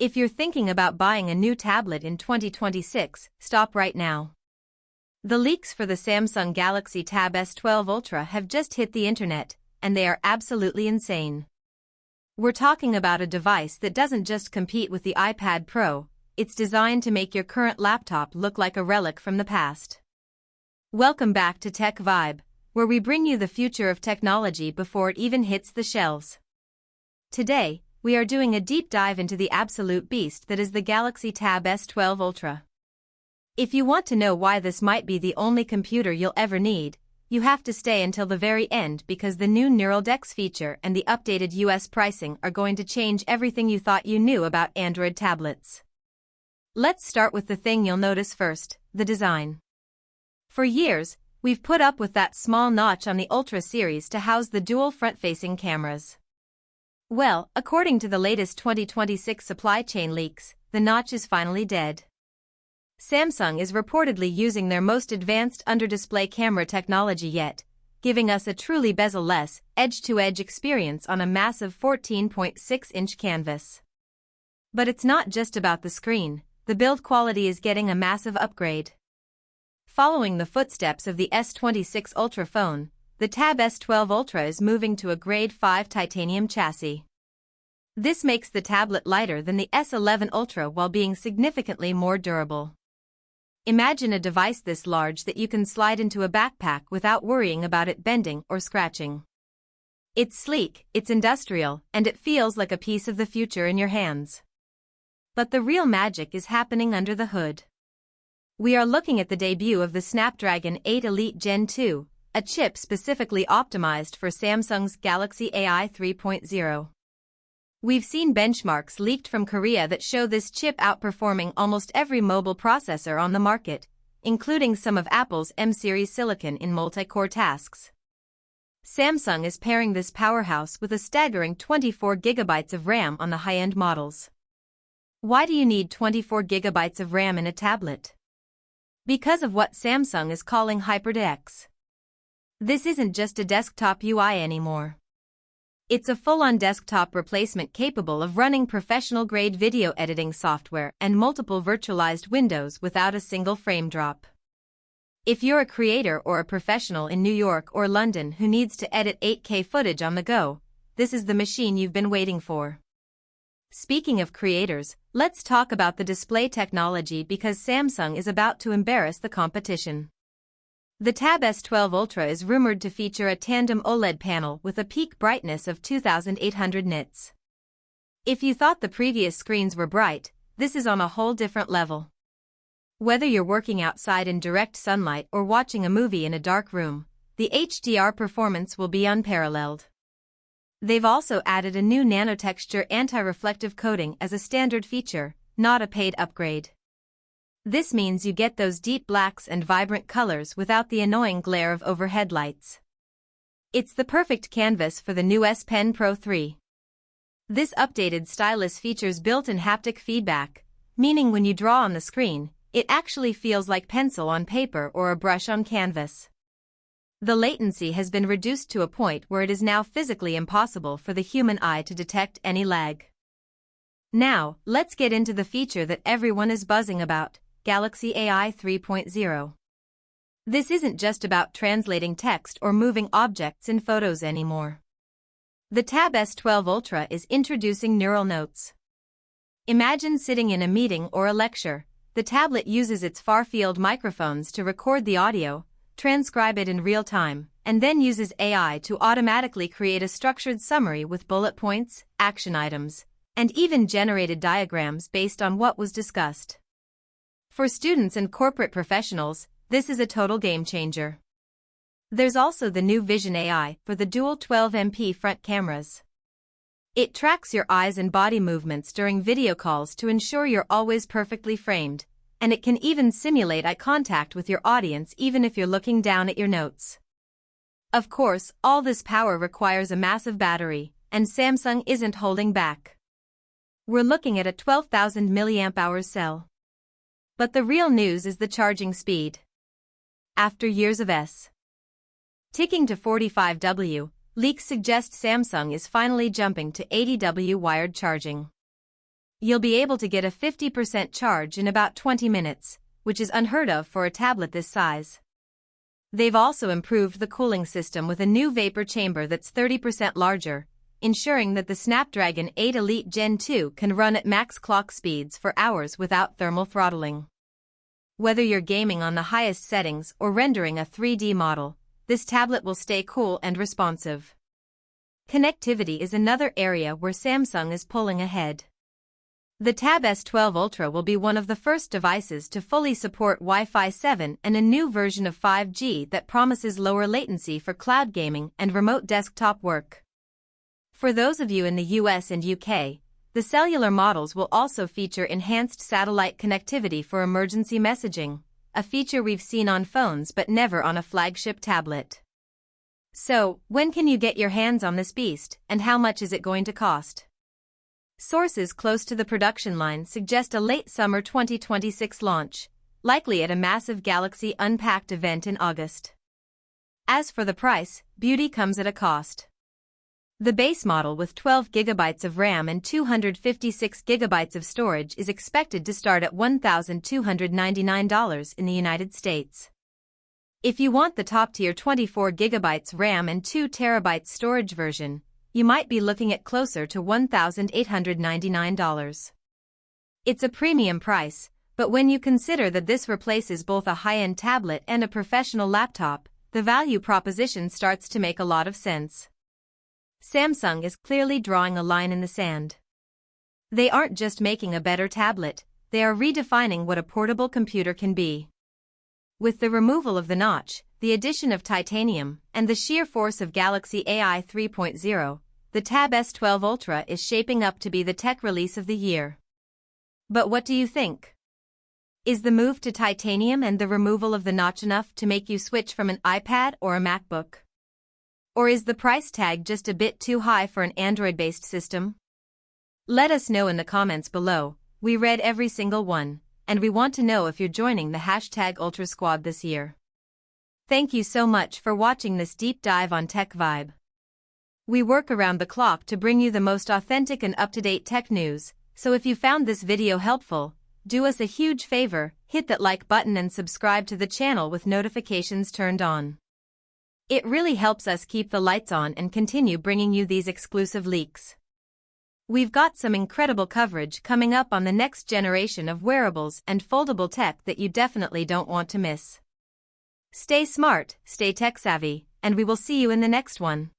If you're thinking about buying a new tablet in 2026, stop right now. The leaks for the Samsung Galaxy Tab S12 Ultra have just hit the internet, and they are absolutely insane. We're talking about a device that doesn't just compete with the iPad Pro, it's designed to make your current laptop look like a relic from the past. Welcome back to TechVibe, where we bring you the future of technology before it even hits the shelves. Today, we are doing a deep dive into the absolute beast that is the Galaxy Tab S12 Ultra. If you want to know why this might be the only computer you'll ever need, you have to stay until the very end because the new Neural Dex feature and the updated US pricing are going to change everything you thought you knew about Android tablets. Let's start with the thing you'll notice first, the design. For years, we've put up with that small notch on the Ultra series to house the dual front-facing cameras. Well, according to the latest 2026 supply chain leaks, the notch is finally dead. Samsung is reportedly using their most advanced under-display camera technology yet, giving us a truly bezel-less, edge-to-edge experience on a massive 14.6-inch canvas. But it's not just about the screen, the build quality is getting a massive upgrade. Following the footsteps of the S26 Ultra phone, the Tab S12 Ultra is moving to a Grade 5 titanium chassis. This makes the tablet lighter than the S11 Ultra while being significantly more durable. Imagine a device this large that you can slide into a backpack without worrying about it bending or scratching. It's sleek, it's industrial, and it feels like a piece of the future in your hands. But the real magic is happening under the hood. We are looking at the debut of the Snapdragon 8 Elite Gen 2, a chip specifically optimized for Samsung's Galaxy AI 3.0. We've seen benchmarks leaked from Korea that show this chip outperforming almost every mobile processor on the market, including some of Apple's M-series silicon in multi-core tasks. Samsung is pairing this powerhouse with a staggering 24 GB of RAM on the high-end models. Why do you need 24 GB of RAM in a tablet? Because of what Samsung is calling HyperDex. This isn't just a desktop UI anymore. It's a full-on desktop replacement capable of running professional-grade video editing software and multiple virtualized windows without a single frame drop. If you're a creator or a professional in New York or London who needs to edit 8K footage on the go, this is the machine you've been waiting for. Speaking of creators, let's talk about the display technology because Samsung is about to embarrass the competition. The Tab S12 Ultra is rumored to feature a Tandem OLED panel with a peak brightness of 2800 nits. If you thought the previous screens were bright, this is on a whole different level. Whether you're working outside in direct sunlight or watching a movie in a dark room, the HDR performance will be unparalleled. They've also added a new nanotexture anti-reflective coating as a standard feature, not a paid upgrade. This means you get those deep blacks and vibrant colors without the annoying glare of overhead lights. It's the perfect canvas for the new S Pen Pro 3. This updated stylus features built-in haptic feedback, meaning when you draw on the screen, it actually feels like pencil on paper or a brush on canvas. The latency has been reduced to a point where it is now physically impossible for the human eye to detect any lag. Now, let's get into the feature that everyone is buzzing about. Galaxy AI 3.0. This isn't just about translating text or moving objects in photos anymore. The Tab S12 Ultra is introducing neural notes. Imagine sitting in a meeting or a lecture. The tablet uses its far-field microphones to record the audio, transcribe it in real time, and then uses AI to automatically create a structured summary with bullet points, action items, and even generated diagrams based on what was discussed. For students and corporate professionals, this is a total game changer. There's also the new Vision AI for the dual 12MP front cameras. It tracks your eyes and body movements during video calls to ensure you're always perfectly framed, and it can even simulate eye contact with your audience even if you're looking down at your notes. Of course, all this power requires a massive battery, and Samsung isn't holding back. We're looking at a 12,000 mAh cell. But the real news is the charging speed. After years of ticking to 45W, leaks suggest Samsung is finally jumping to 80W wired charging. You'll be able to get a 50% charge in about 20 minutes, which is unheard of for a tablet this size. They've also improved the cooling system with a new vapor chamber that's 30% larger, ensuring that the Snapdragon 8 Elite Gen 2 can run at max clock speeds for hours without thermal throttling. Whether you're gaming on the highest settings or rendering a 3D model, this tablet will stay cool and responsive. Connectivity is another area where Samsung is pulling ahead. The Tab S12 Ultra will be one of the first devices to fully support Wi-Fi 7 and a new version of 5G that promises lower latency for cloud gaming and remote desktop work. For those of you in the US and UK, the cellular models will also feature enhanced satellite connectivity for emergency messaging, a feature we've seen on phones but never on a flagship tablet. So, when can you get your hands on this beast, and how much is it going to cost? Sources close to the production line suggest a late summer 2026 launch, likely at a massive Galaxy Unpacked event in August. As for the price, beauty comes at a cost. The base model with 12 GB of RAM and 256 GB of storage is expected to start at $1,299 in the United States. If you want the top-tier 24 GB RAM and 2 TB storage version, you might be looking at closer to $1,899. It's a premium price, but when you consider that this replaces both a high-end tablet and a professional laptop, the value proposition starts to make a lot of sense. Samsung is clearly drawing a line in the sand. They aren't just making a better tablet, they are redefining what a portable computer can be. With the removal of the notch, the addition of titanium, and the sheer force of Galaxy AI 3.0, the Tab S12 Ultra is shaping up to be the tech release of the year. But what do you think? Is the move to titanium and the removal of the notch enough to make you switch from an iPad or a MacBook? Or is the price tag just a bit too high for an Android-based system? Let us know in the comments below. We read every single one, and we want to know if you're joining the #Ultra Squad this year. Thank you so much for watching this deep dive on TechVibe. We work around the clock to bring you the most authentic and up-to-date tech news, so if you found this video helpful, do us a huge favor, hit that like button and subscribe to the channel with notifications turned on. It really helps us keep the lights on and continue bringing you these exclusive leaks. We've got some incredible coverage coming up on the next generation of wearables and foldable tech that you definitely don't want to miss. Stay smart, stay tech savvy, and we will see you in the next one.